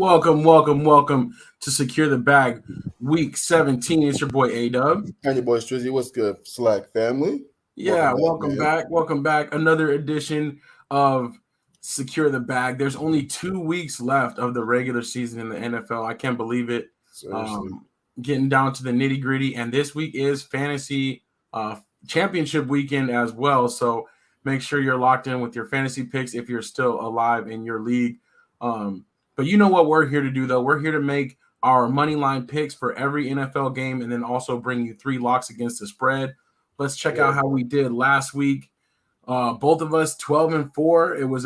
Welcome to Secure the Bag Week 17. It's your boy A-Dub. And your boy Strizzy. What's good, Slack family? Yeah, welcome man. back. Welcome back. Another edition of Secure the Bag. There's only 2 weeks left of the regular season in the NFL. I can't believe it. Seriously. Getting down to the nitty gritty. And this week is fantasy championship weekend as well. So make sure you're locked in with your fantasy picks if you're still alive in your league. But you know what we're here to do, though? We're here to make our money line picks for every NFL game and then also bring you 3 locks against the spread. Let's check out how we did last week. Both of us 12-4. It was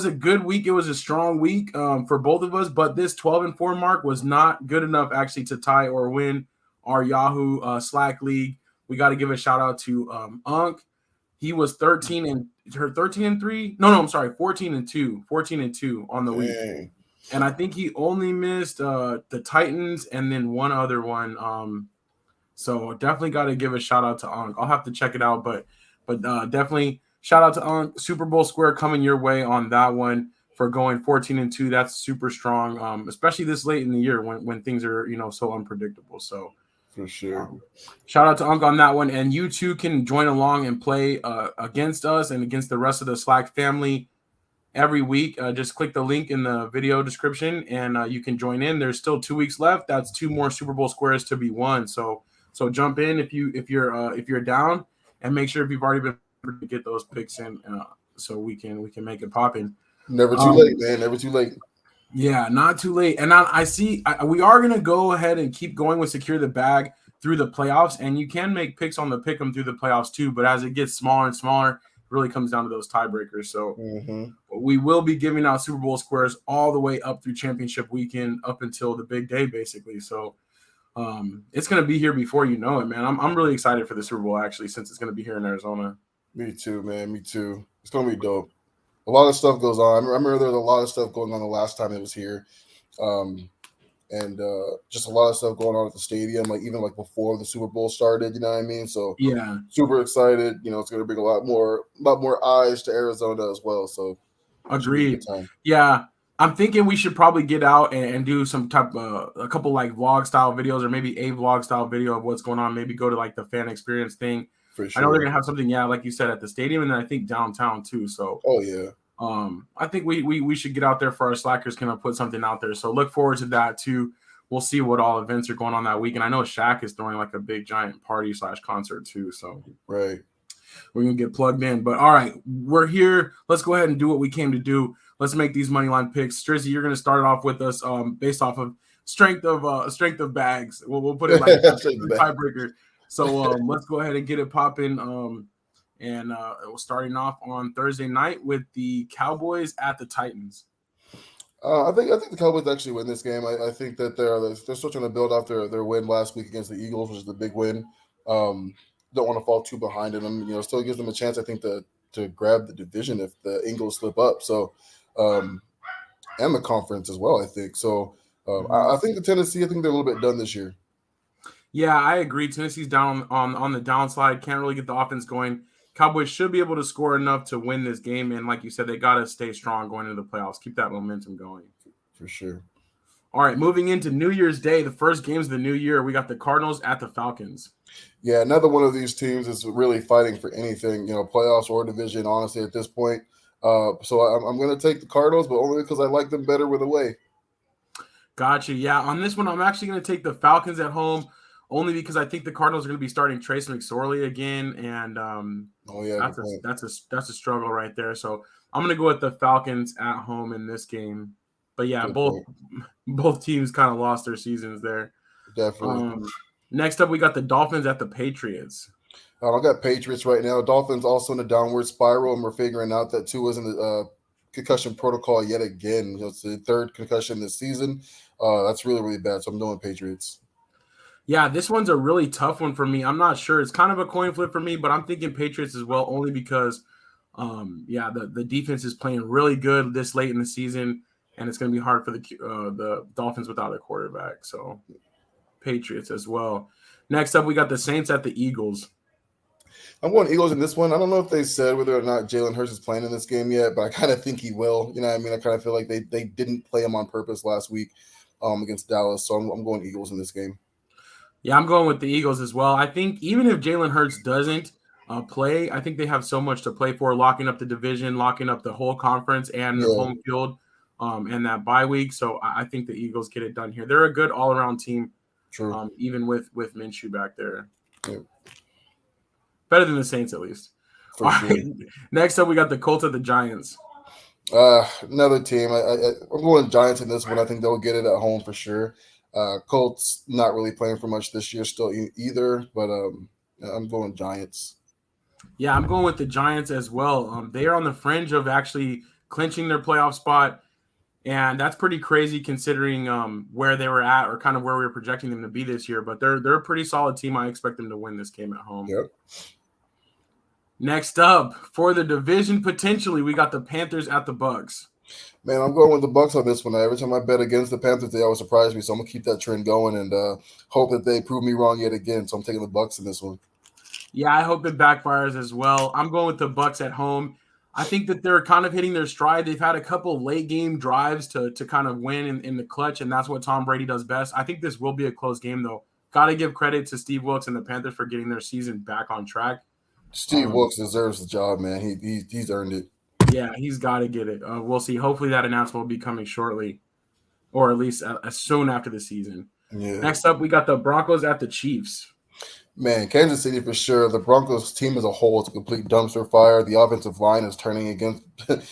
a good week. It was a strong week for both of us, but this 12-4 mark was not good enough actually to tie or win our Yahoo Slack league. We got to give a shout out to Unc. He was 13-3. No, I'm sorry, 14-2 on the week. And I think he only missed the Titans and then one other one. So definitely got to give a shout out to Unc. I'll have to check it out, but definitely shout out to Unc. Super Bowl square coming your way on that one for going 14-2. That's super strong, especially this late in the year when things are so unpredictable. So for sure, shout out to Unc on that one, and you too can join along and play against us and against the rest of the Slack family every week. Just click the link in the video description, and you can join in. There's still 2 weeks left. That's 2 more Super Bowl squares to be won. So jump in if you're down, and make sure if you've already been able to get those picks in, so we can make it popping. Never too late, man. Never too late. Yeah, not too late. And I see we are gonna go ahead and keep going with Secure the Bag through the playoffs, and you can make picks on the pick'em through the playoffs too. But as it gets smaller and smaller, it really comes down to those tiebreakers. So we will be giving out Super Bowl squares all the way up through championship weekend, up until the big day, basically. So it's gonna be here before you know it, man. I'm really excited for the Super Bowl actually, since it's gonna be here in Arizona. Me too, man. Me too. It's gonna be dope. A lot of stuff goes on. I remember there was a lot of stuff going on the last time it was here, and just a lot of stuff going on at the stadium, even before the Super Bowl started. You know what I mean? So yeah, super excited. It's going to bring a lot more eyes to Arizona as well. So agreed. Yeah, I'm thinking we should probably get out and do some type of a couple vlog style videos, or maybe a vlog style video of what's going on. Maybe go to the fan experience thing. For sure. I know they're gonna have something, like you said, at the stadium, and then I think downtown too. So, I think we should get out there for our Slackers. Can put something out there? So look forward to that too. We'll see what all events are going on that week, and I know Shaq is throwing a big giant party / concert too. So right, we're gonna get plugged in. But all right, we're here. Let's go ahead and do what we came to do. Let's make these money line picks. Strizzy, you're gonna start it off with us based off of strength of bags. We'll put it like tiebreaker. So let's go ahead and get it popping. And we're starting off on Thursday night with the Cowboys at the Titans. I think the Cowboys actually win this game. I think that they're still trying to build off their win last week against the Eagles, which is the big win. Don't want to fall too behind in them. Still gives them a chance, I think, to grab the division if the Eagles slip up. So, and the conference as well, I think. So, I think they're a little bit done this year. Yeah, I agree. Tennessee's down on the downside. Can't really get the offense going. Cowboys should be able to score enough to win this game. And like you said, they got to stay strong going into the playoffs. Keep that momentum going. For sure. All right, moving into New Year's Day, the first games of the new year, we got the Cardinals at the Falcons. Yeah, another one of these teams is really fighting for anything, playoffs or division, honestly, at this point. So I'm going to take the Cardinals, but only because I like them better with away. Gotcha. Yeah, on this one, I'm actually going to take the Falcons at home, only because I think the Cardinals are going to be starting Trace McSorley again, and that's a struggle right there. So I'm going to go with the Falcons at home in this game. But yeah, both teams kind of lost their seasons there. Definitely. Next up, we got the Dolphins at the Patriots. I got Patriots right now. Dolphins also in a downward spiral, and we're figuring out that Tua is in the concussion protocol yet again. It's the 3rd concussion this season. That's really, really bad. So I'm doing Patriots. Yeah, this one's a really tough one for me. I'm not sure. It's kind of a coin flip for me, but I'm thinking Patriots as well, only because, the defense is playing really good this late in the season, and it's going to be hard for the Dolphins without a quarterback. So Patriots as well. Next up, we got the Saints at the Eagles. I'm going Eagles in this one. I don't know if they said whether or not Jalen Hurts is playing in this game yet, but I kind of think he will. You know what I mean? I kind of feel like they didn't play him on purpose last week against Dallas. So I'm going Eagles in this game. Yeah, I'm going with the Eagles as well. I think even if Jalen Hurts doesn't play, I think they have so much to play for, locking up the division, locking up the whole conference and Yeah, home field and that bye week. So I think the Eagles get it done here. They're a good all-around team, true. even with Minshew back there. Yeah, Better than the Saints, at least. for All sure. right. Next up, we got the Colts at the Giants. Another team. I'm going Giants in this one. I think they'll get it at home for sure. Colts not really playing for much this year still either, but I'm going Giants. Yeah, I'm going with the Giants as well. They are on the fringe of actually clinching their playoff spot, and that's pretty crazy considering where they were at or kind of where we were projecting them to be this year. But they're a pretty solid team. I expect them to win this game at home. Yep. Next up, for the division potentially, we got the Panthers at the Bucks. Man, I'm going with the Bucks on this one. Every time I bet against the Panthers, they always surprise me. So I'm gonna keep that trend going and hope that they prove me wrong yet again. So I'm taking the Bucks in this one. Yeah, I hope it backfires as well. I'm going with the Bucks at home. I think that they're kind of hitting their stride. They've had a couple late game drives to kind of win in the clutch, and that's what Tom Brady does best. I think this will be a close game, though. Got to give credit to Steve Wilkes and the Panthers for getting their season back on track. Steve Wilkes deserves the job, man. He's earned it. Yeah, he's got to get it. We'll see. Hopefully that announcement will be coming shortly, or at least as soon after the season. Yeah. Next up, we got the Broncos at the Chiefs. Man, Kansas City for sure. The Broncos team as a whole is a complete dumpster fire. The offensive line is turning against the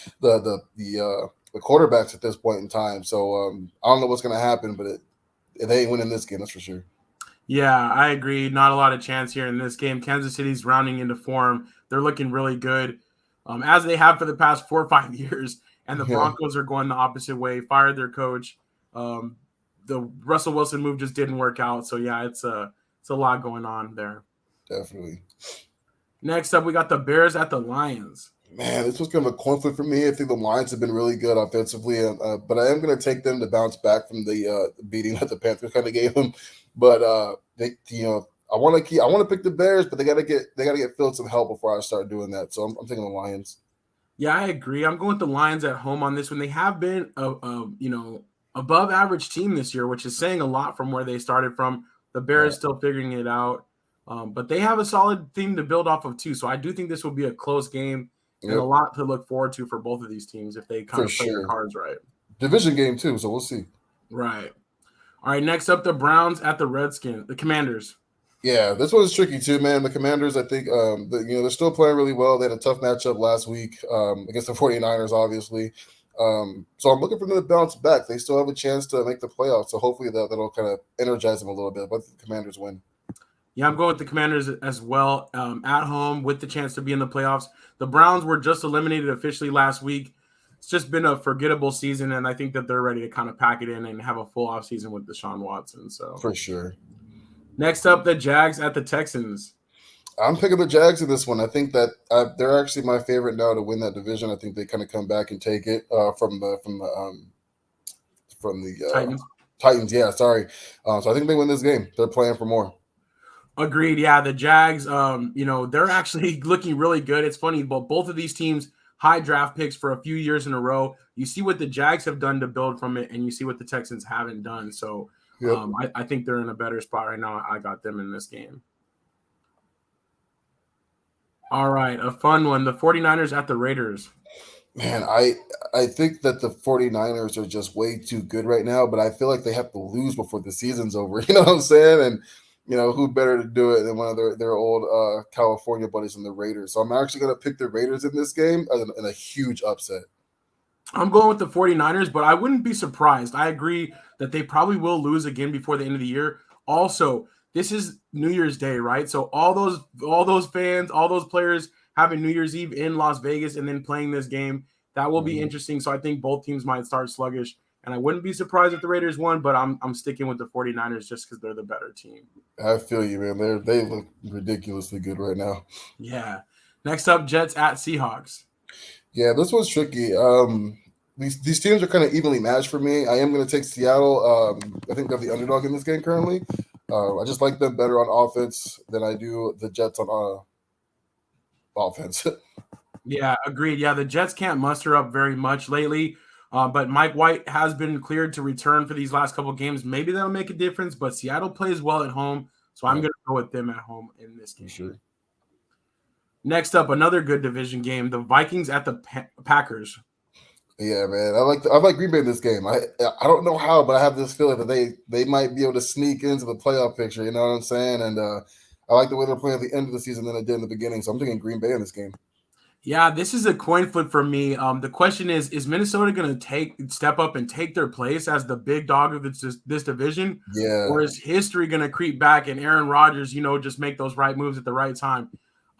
quarterbacks at this point in time. So I don't know what's going to happen, but they ain't winning this game, that's for sure. Yeah, I agree. Not a lot of chance here in this game. Kansas City's rounding into form. They're looking really good, as they have for the past 4 or 5 years. And the Broncos are going the opposite way. Fired their coach. The Russell Wilson move just didn't work out. So yeah, it's a lot going on there. Definitely. Next up, we got the Bears at the Lions. Man, this was kind of a coin flip for me. I think the Lions have been really good offensively, but I am going to take them to bounce back from the beating that the Panthers kind of gave them. But I want to pick the Bears, but they got to get Phil some help before I start doing that. So I'm taking the Lions. Yeah, I agree. I'm going with the Lions at home on this one. They have been above average team this year, which is saying a lot from where they started from. The Bears still figuring it out, but they have a solid team to build off of too. So I do think this will be a close game and a lot to look forward to for both of these teams if they kind of play their cards right. Division game too, so we'll see. Right. All right. Next up, the Browns at the Commanders. Yeah, this one's tricky too, man. The Commanders, I think, they're still playing really well. They had a tough matchup last week against the 49ers, obviously. So I'm looking for them to bounce back. They still have a chance to make the playoffs, so hopefully that'll kind of energize them a little bit. But the Commanders win. Yeah, I'm going with the Commanders as well. At home with the chance to be in the playoffs. The Browns were just eliminated officially last week. It's just been a forgettable season, and I think that they're ready to kind of pack it in and have a full offseason with Deshaun Watson. So for sure. Next up, the Jags at the Texans. I'm picking the Jags in this one. I think that they're actually my favorite now to win that division. I think they kind of come back and take it from the Titans. Yeah, sorry. So I think they win this game. They're playing for more. Agreed. Yeah, the Jags. They're actually looking really good. It's funny, but both of these teams high draft picks for a few years in a row. You see what the Jags have done to build from it, and you see what the Texans haven't done. So I think they're in a better spot right now. I got them in this game. All right, a fun one. The 49ers at the Raiders. Man, I think that the 49ers are just way too good right now, but I feel like they have to lose before the season's over. You know what I'm saying? And, who better to do it than one of their old California buddies in the Raiders. So I'm actually going to pick the Raiders in this game in a huge upset. I'm going with the 49ers, but I wouldn't be surprised. I agree that they probably will lose again before the end of the year. Also, this is New Year's Day, right? So all those fans, all those players having New Year's Eve in Las Vegas and then playing this game, that will be interesting. So I think both teams might start sluggish. And I wouldn't be surprised if the Raiders won, but I'm sticking with the 49ers just because they're the better team. I feel you, man. They look ridiculously good right now. Yeah. Next up, Jets at Seahawks. Yeah, this one's tricky. These teams are kind of evenly matched for me. I am going to take Seattle. I think they're the underdog in this game currently. I just like them better on offense than I do the Jets on offense. Yeah, agreed. Yeah, the Jets can't muster up very much lately, but Mike White has been cleared to return for these last couple of games. Maybe that'll make a difference, but Seattle plays well at home, so I'm Yeah, going to go with them at home in this for game. sure. Next up, another good division game: the Vikings at the Packers. Yeah, man. I like Green Bay in this game. I don't know how, but I have this feeling that they might be able to sneak into the playoff picture. You know what I'm saying? And I like the way they're playing at the end of the season than they did in the beginning. So I'm thinking Green Bay in this game. Yeah, this is a coin flip for me. The question is Minnesota going to step up and take their place as the big dog of this division, Yeah, or is history going to creep back and Aaron Rodgers, just make those right moves at the right time?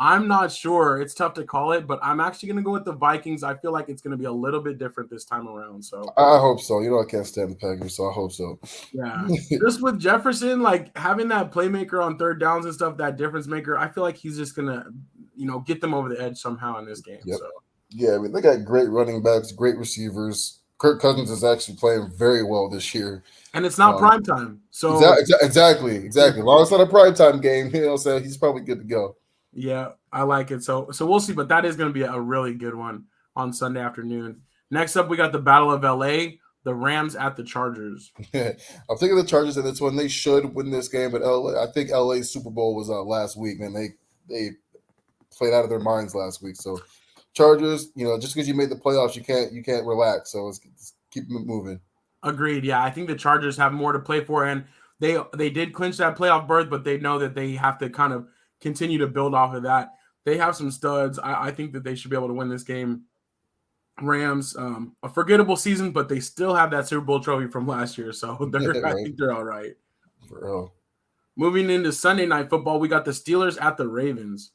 I'm not sure. It's tough to call it, but I'm actually going to go with the Vikings. I feel like it's going to be a little bit different this time around. So, I hope so. You know, I can't stand the Packers, so I hope so. yeah, just with Jefferson, like having that playmaker on third downs and stuff, that difference maker, I feel like he's just going to, get them over the edge somehow in this game. Yep. So. Yeah, I mean, they got great running backs, great receivers. Kirk Cousins is actually playing very well this year. And it's not Um, prime time. So exactly. As long as it's not a primetime game, so he's probably good to go. yeah, I like it. So we'll see, but that is going to be a really good one on Sunday afternoon. Next up, we got the Battle of LA, the Rams at the Chargers. I'm thinking the Chargers in this one. They should win this game, but I think LA's Super Bowl was last week, man. They played out of their minds last week. So Chargers, just because you made the playoffs, you can't relax. So let's keep moving. Agreed. Yeah, I think the Chargers have more to play for, and they did clinch that playoff berth, but they know that they have to kind of continue to build off of that. They have some studs. I think that they should be able to win this game. Rams, a forgettable season, but they still have that Super Bowl trophy from last year, so I Right. think they're all right. For real. Moving into Sunday Night Football, we got the Steelers at the Ravens.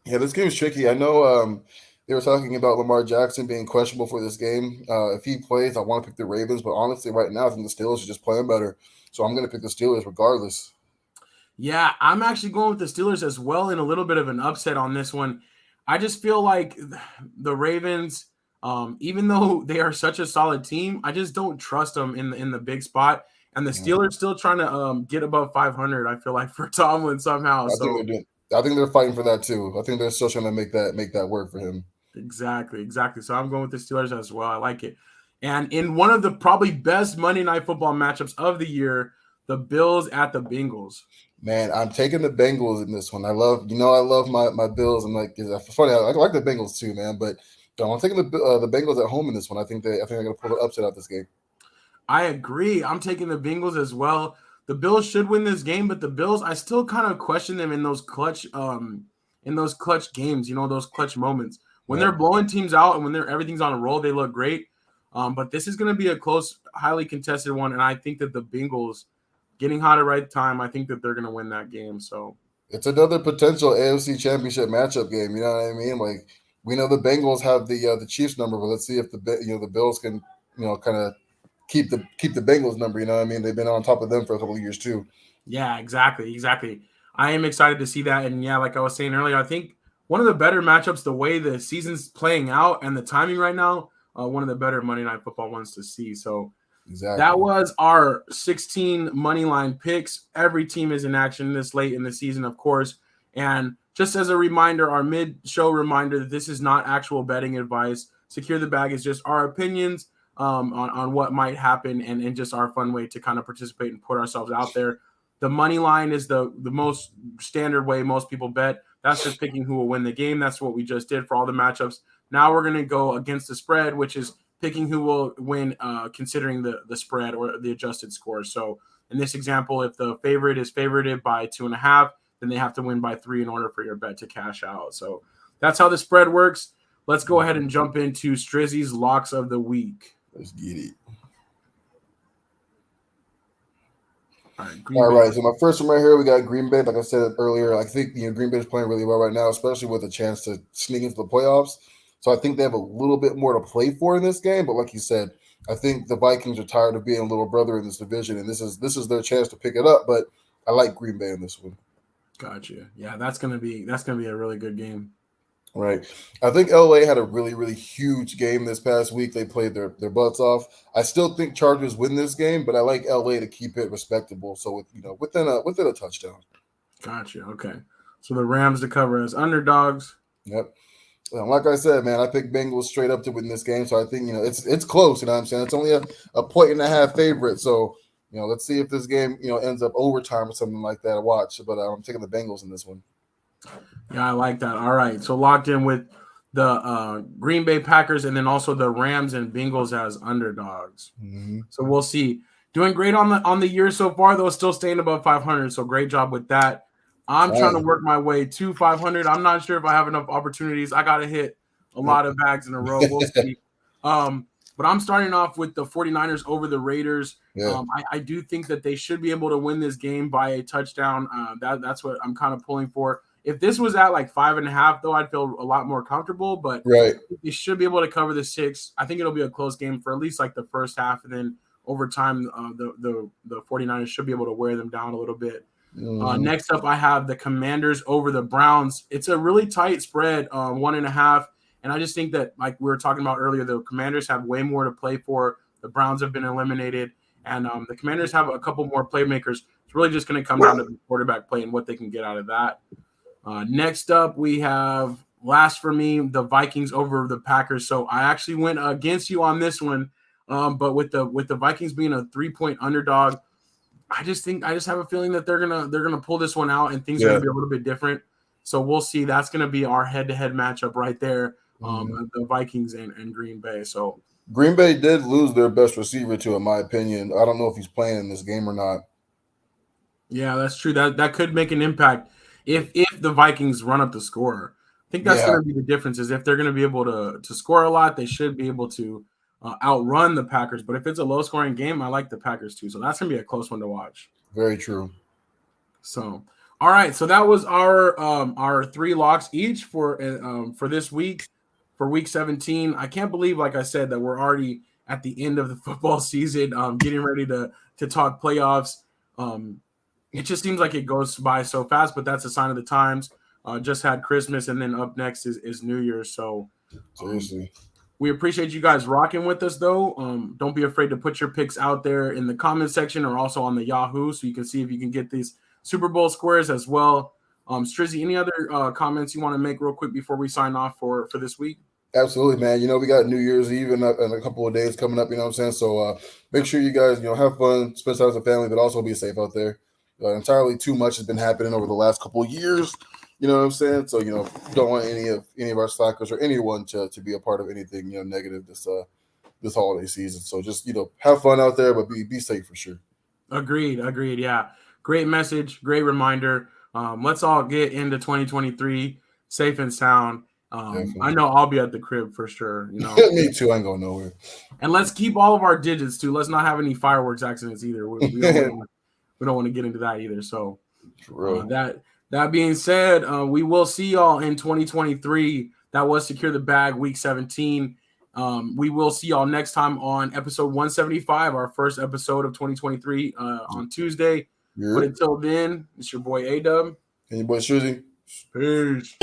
Yeah, this game is tricky. I know they were talking about Lamar Jackson being questionable for this game. If he plays, I want to pick the Ravens, but honestly, right now, I think the Steelers are just playing better. So I'm going to pick the Steelers regardless. Yeah, I'm actually going with the Steelers as well in a little bit of an upset on this one. I just feel like the Ravens, even though they are such a solid team, I just don't trust them in the big spot. And the Steelers still trying to get above 500. I feel like for Tomlin somehow. I think So they're doing. I think they're fighting for that too. I think they're still trying to make that work for him. exactly. So I'm going with the Steelers as well. I like it. And in one of the probably best Monday Night Football matchups of the year, the Bills at the Bengals. Man, I'm taking the Bengals in this one. I love my Bills. And like, it's funny. I like the Bengals too, man. But I'm taking the Bengals at home in this one. I think they're going to pull the upset out this game. I agree. I'm taking the Bengals as well. The Bills should win this game, but the Bills, I still kind of question them in those clutch games, those clutch moments. When they're blowing teams out and when everything's on a roll, they look great. But this is going to be a close, highly contested one, and I think that the Bengals getting hot at right time, I think that they're going to win that game. So It's another potential AFC Championship matchup game. You know what I mean? Like, we know the Bengals have the Chiefs number, but let's see if the Bills can kind of keep the Bengals number. You know what I mean? They've been on top of them for a couple of years too. yeah, exactly. I am excited to see that, and yeah, like I was saying earlier, I think one of the better matchups, the way the season's playing out and the timing right now, one of the better Monday Night Football ones to see. So Exactly. that was our 16 money line picks. Every team is in action this late in the season, of course. And just as a reminder, our mid-show reminder that this is not actual betting advice. Secure the Bag is just our opinions on what might happen and just our fun way to kind of participate and put ourselves out there. The money line is the most standard way most people bet. That's just picking who will win the game. That's what we just did for all the matchups. Now we're going to go against the spread, which is picking who will win considering the spread or the adjusted score. So in this example, if the favorite is favorited by 2.5, then they have to win by 3 in order for your bet to cash out. So that's how the spread works. Let's go ahead and jump into Strizzy's locks of the week. Let's get it. All right. So my first one right here, we got Green Bay. Like I said earlier, I think Green Bay is playing really well right now, especially with a chance to sneak into the playoffs. So I think they have a little bit more to play for in this game. But like you said, I think the Vikings are tired of being a little brother in this division, and this is their chance to pick it up. But I like Green Bay in this one. Gotcha. Yeah, that's gonna be a really good game. Right. I think LA had a really, really huge game this past week. They played their butts off. I still think Chargers win this game, but I like LA to keep it respectable. So within a touchdown. Gotcha. Okay. So the Rams to cover as underdogs. Yep. Like I said, man, I picked Bengals straight up to win this game. So I think, it's close. You know what I'm saying? It's only a point and a half favorite. So, let's see if this game, ends up overtime or something like that to watch. But I'm taking the Bengals in this one. Yeah, I like that. All right. So locked in with the Green Bay Packers and then also the Rams and Bengals as underdogs. Mm-hmm. So we'll see. Doing great on the year so far, though, still staying above 500. So great job with that. I'm trying to work my way to 500. I'm not sure if I have enough opportunities. I got to hit a lot of bags in a row. We'll see. But I'm starting off with the 49ers over the Raiders. Yeah. I do think that they should be able to win this game by a touchdown. That's what I'm kind of pulling for. If this was at like 5.5, though, I'd feel a lot more comfortable. But right, they should be able to cover the 6. I think it'll be a close game for at least like the first half, and then over time, the 49ers should be able to wear them down a little bit. Next up, I have the Commanders over the Browns. It's a really tight spread, 1.5. And I just think that, like we were talking about earlier, the Commanders have way more to play for. The Browns have been eliminated. And the Commanders have a couple more playmakers. It's really just going to come down to the quarterback play and what they can get out of that. Next up, we have, last for me, the Vikings over the Packers. So I actually went against you on this one. But with the Vikings being a 3-point underdog, I just have a feeling that they're gonna pull this one out and things are gonna be a little bit different. So we'll see. That's gonna be our head-to-head matchup right there. The Vikings and Green Bay. So Green Bay did lose their best receiver too, in my opinion. I don't know if he's playing in this game or not. Yeah, that's true. That could make an impact if the Vikings run up the score. I think that's gonna be the difference. Is if they're gonna be able to score a lot, they should be able to outrun the Packers. But if it's a low-scoring game, I like the Packers too. So that's gonna be a close one to watch. Very true. So, all right. So that was our 3 locks each for this week, for week 17. I can't believe, like I said, that we're already at the end of the football season, getting ready to talk playoffs. It just seems like it goes by so fast, but that's a sign of the times. Just had Christmas, and then up next is New Year's. So seriously, we appreciate you guys rocking with us, though. Don't be afraid to put your picks out there in the comment section or also on the Yahoo, so you can see if you can get these Super Bowl squares as well. Strizzy, any other comments you want to make real quick before we sign off for this week? Absolutely, man. We got New Year's Eve in a couple of days coming up, you know what I'm saying? So make sure you guys, have fun, spend time as a family, but also be safe out there. Entirely too much has been happening over the last couple of years, you know what I'm saying? So, don't want any of our slackers or anyone to be a part of anything, negative this holiday season. So just, have fun out there, but be safe for sure. Agreed. Yeah. Great message. Great reminder. Let's all get into 2023 safe and sound. I know I'll be at the crib for sure. Me too. I ain't going nowhere. And let's keep all of our digits too. Let's not have any fireworks accidents either. We don't want to get into that either. So that being said, we will see y'all in 2023. That was Secure the Bag week 17. We will see y'all next time on episode 175, our first episode of 2023 on Tuesday. Yeah. But until then, it's your boy AW. And your boy Strizzy. Peace.